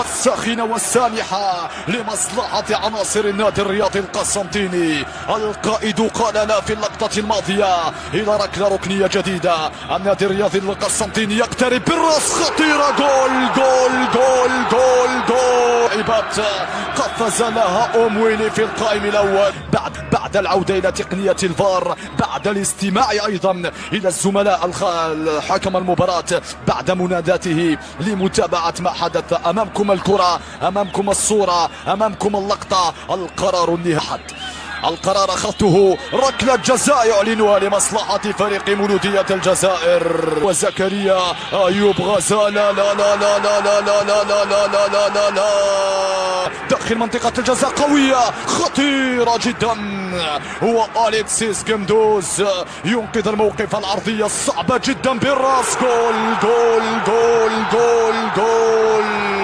الساخنة والسانحة لمصلحة عناصر النادي الرياضي القسنطيني. القائد قال لا في اللقطة الماضية إلى ركلة ركنية جديدة. النادي الرياضي القسنطيني يقترب بالراس، خطيرة، جول جول جول جول جول. عبات قفز لها أمويلي في القائم الأول بعد العودة إلى تقنية الفار، بعد الاستماع أيضا إلى الزملاء حكم المباراة بعد مناداته لمتابعة ما حدث. أمامكم الكرة، أمامكم الصورة، أمامكم اللقطة. القرار النهائي، القرار أخذته، ركلة جزاء يعلنها لمصلحة فريق مولودية الجزائر. وزكريا أيوب غزال لا لا لا لا لا لا لا لا لا لا لا لا لا داخل منطقة الجزاء، قوية خطيرة جدا. هو أليكسيس جمدوز ينقذ الموقف. العرضية الصعبة جدا بالراس، جول جول جول جول جول.